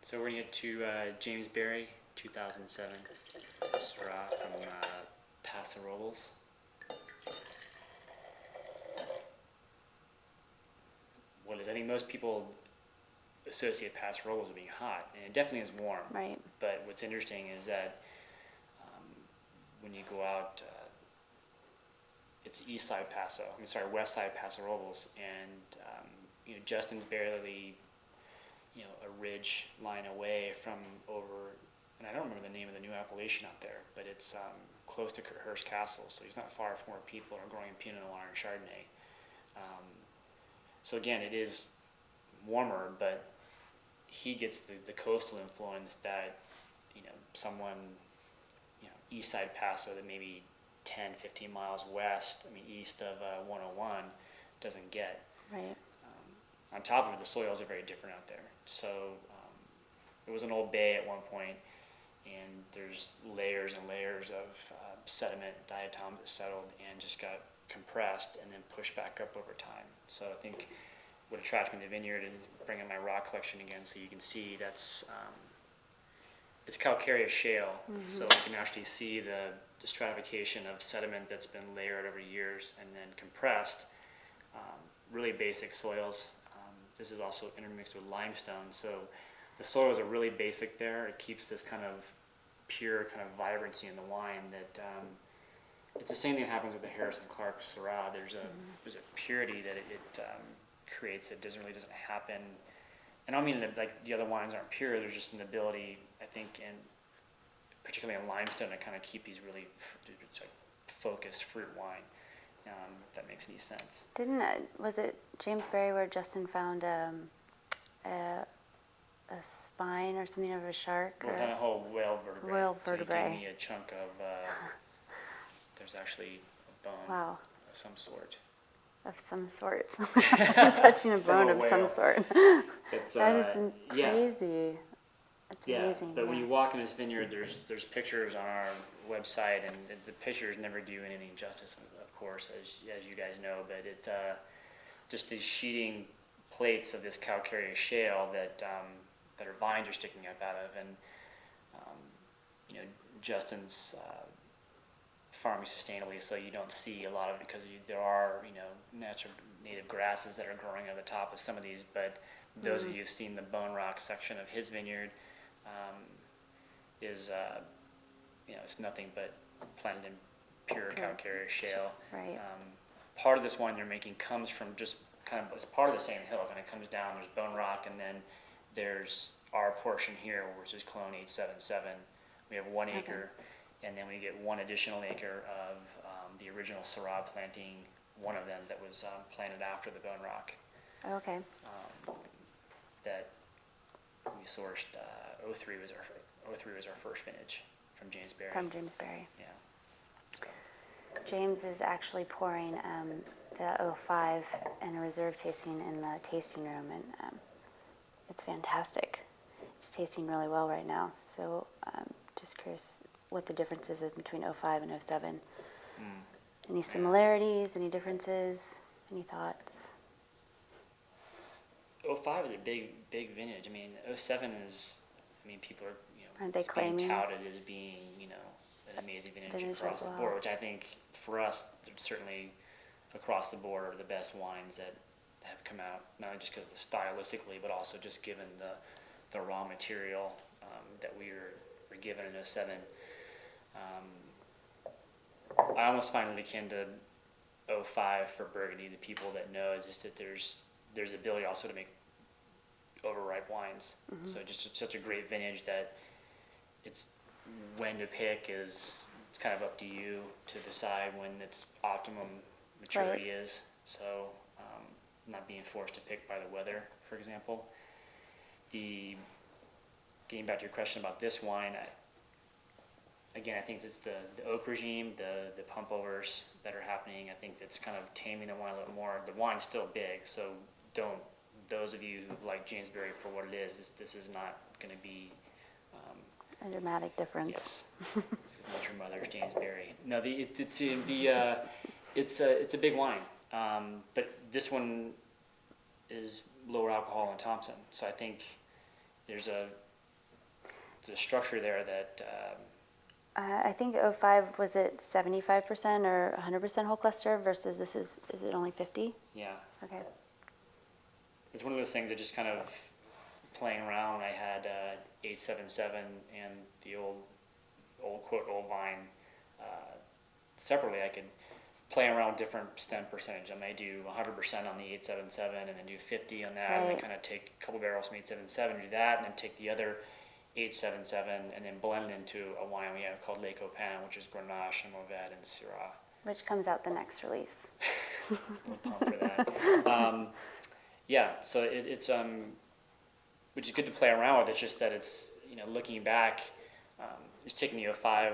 So we're gonna get to James Berry, 2007 Syrah from Paso, Robles. What is? I think most people associate Paso Robles with being hot, and it definitely is warm. Right. But what's interesting is that when you go out, it's east side Paso. West side Paso Robles, and Justin's barely, a ridge line away from over, and I don't remember the name of the new appellation out there, but it's close to Hearst Castle, so he's not far from where people are growing Pinot Noir and Chardonnay. So again, it is warmer, but he gets the coastal influence that, someone, east side Paso that maybe 10, 15 miles west, east of 101 doesn't get. Right. On top of it, the soils are very different out there. So it was an old bay at one point, and there's layers and layers of sediment, diatoms that settled and just got compressed and then pushed back up over time. So I think what attracted me to the vineyard and bringing my rock collection again, so you can see that's it's calcareous shale. Mm-hmm. So you can actually see the stratification of sediment that's been layered over years and then compressed. Really basic soils. This is also intermixed with limestone, so the soils are really basic there. It keeps this kind of pure kind of vibrancy in the wine that it's the same thing that happens with the Harrison Clark Syrah. There's a purity that it creates that really doesn't happen. And I don't mean that like the other wines aren't pure. There's just an ability, I think, and particularly in limestone, to kind of keep these really focused fruit wine. If that makes any sense. Was it James Berry where Justin found a spine or something of a shark? Well, kind of whole whale vertebrae. Whale vertebrae. So he gave me a chunk of. There's actually a bone. Wow. Of some sort. Of some sort. I'm touching a bone of some sort. It's, that is crazy. That's amazing. But when you walk in this vineyard, there's pictures on our website, and the pictures never do anything justice, of course, as you guys know. But it just these sheeting plates of this calcareous shale that our vines are sticking up out of, and Justin's farming sustainably, so you don't see a lot of it because there are natural native grasses that are growing at the top of some of these. But those of you who've seen the Bone Rock section of his vineyard, is it's nothing but planted in pure calcareous shale. Right. Part of this wine they're making comes from just kind of, it's part of the same hill, and it comes down. There's Bone Rock, and then there's our portion here, which is Clone 877. We have 1 acre, and then we get 1 additional acre of the original Syrah planting, one of them that was planted after the Bone Rock. Okay. That we sourced. 03 was our first vintage from James Berry. From James Berry. Yeah. So. James is actually pouring the 05 in a reserve tasting in the tasting room, and it's fantastic. It's tasting really well right now. So just curious what the difference is between 05 and 07. Any similarities, any differences, any thoughts? 05 is a big vintage. 07 is, people are, aren't they being claiming touted as being, an amazing vintage across the board, which I think for us, certainly across the board are the best wines that have come out, not just because stylistically, but also just given the raw material that we were given in 07. I almost find it akin to 05 for Burgundy. The people that know is just that there's ability also to make overripe wines. So just such a great vintage that it's when to pick it's kind of up to you to decide when its optimum maturity is. So not being forced to pick by the weather, for example. Getting back to your question about this wine, I think it's the oak regime, the pump overs that are happening. I think that's kind of taming the wine a little more. The wine's still big, so those of you who like James Berry for what it is, this is not going to be a dramatic difference. Yes, this is not your mother's James Berry. No, it's a big wine, but this one is lower alcohol than Thompson. So I think there's the structure there that I think '05 was it 75% or 100% whole cluster versus this is it only 50? yeah, Okay. it's one of those things that just kind of playing around. I had 877 and the old quote old vine separately. I could play around with different stem percentage. I may do 100% on the 877 and then do 50 on that, and then Right. kind of take a couple barrels from 877, do that, and then take the other 877 and then blend it into a wine we have called Lake Pan, which is Grenache and Mourvedre and Syrah. Which comes out the next release. We'll pump for that. Yeah, so it's which is good to play around with. It's just that it's, looking back, it's taken the 05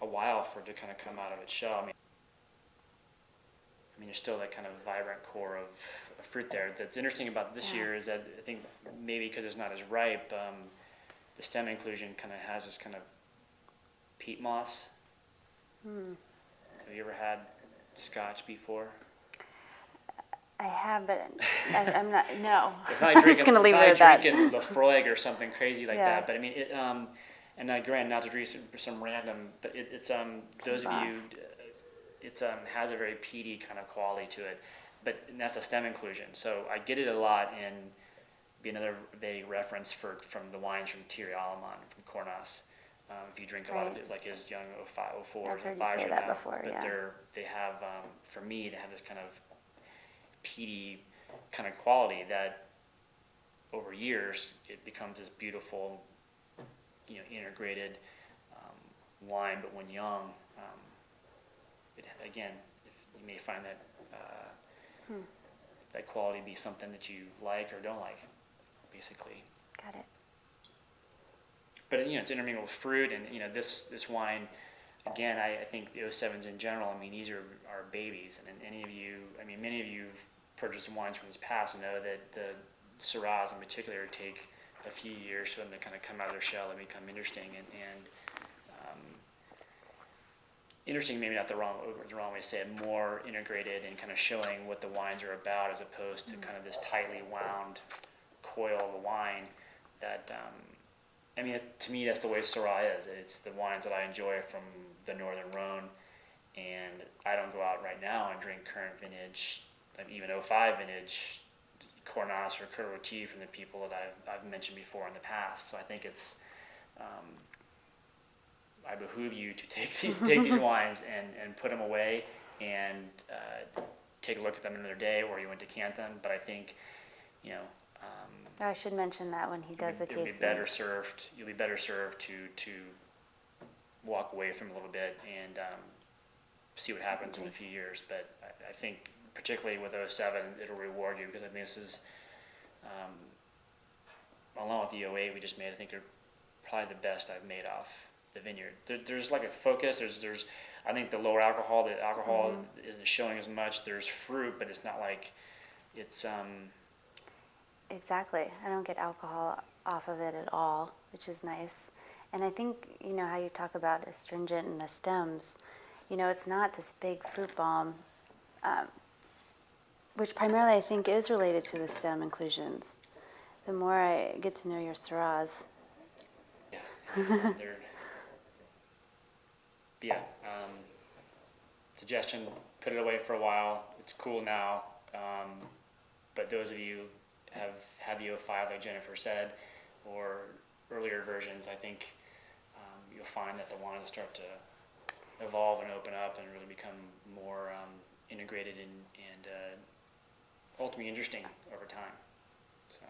a while for it to kind of come out of its shell. I mean, there's still that kind of vibrant core of fruit there. That's interesting about this year is that I think maybe because it's not as ripe, the stem inclusion kind of has this kind of peat moss. Have you ever had Scotch before? I have, but I'm not, no. If I I'm drink just going to leave it at that. drinking Lafroig or something crazy like Yeah. that, but I mean, and granted, not to drink some random, but it's those of you, it's has a very peaty kind of quality to it, but that's a stem inclusion. So I get it a lot in, be another vague reference from the wines from Thierry Allemand from Cornas. If you drink a lot of Right. it, like his young 05, 04s I've heard and you 5s say right that now, before, but yeah. they have, for me, they have this kind of peaty kind of quality that over years it becomes this beautiful, integrated wine. But when young, again, if you may find that that quality be something that you like or don't like, basically. Got it. But it's intermingled with fruit, and this wine, again, I think the 07s in general. I mean, these are babies, and many of you've purchased wines from this past and know that the Syrahs in particular take a few years for them to kind of come out of their shell and become interesting and interesting, maybe not the wrong way to say it, more integrated and kind of showing what the wines are about as opposed to kind of this tightly wound coil of a wine that to me that's the way Syrah is. It's the wines that I enjoy from the Northern Rhone, and I don't go out right now and drink current vintage, like even 05 vintage Cornas or Cœur Rôti from the people that I've mentioned before in the past. So I think it's I behoove you to take these wines and put them away and take a look at them another day, or you want to decant them. But I think I should mention that when he does the tasting. You'll be better served to walk away from a little bit and see what happens in a few years. But I think particularly with 07, it'll reward you, because I think this is, along with the 08 we just made, I think are probably the best I've made off the vineyard. There's like a focus. There's I think the lower alcohol, isn't showing as much. There's fruit, but it's not like it's Exactly. I don't get alcohol off of it at all, which is nice. And I think, how you talk about astringent and the stems, it's not this big fruit bomb, which primarily I think is related to the stem inclusions. The more I get to know your Syrahs. Yeah. Suggestion, put it away for a while. It's cool now. But those of you have the 05, like Jennifer said, or earlier versions, I think you'll find that the wines will start to evolve and open up and really become more integrated and ultimately interesting over time. So,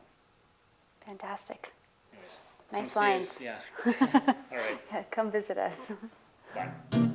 Fantastic. anyways, Nice come see wines. us. Yeah. All right. Yeah, come visit us. Bye.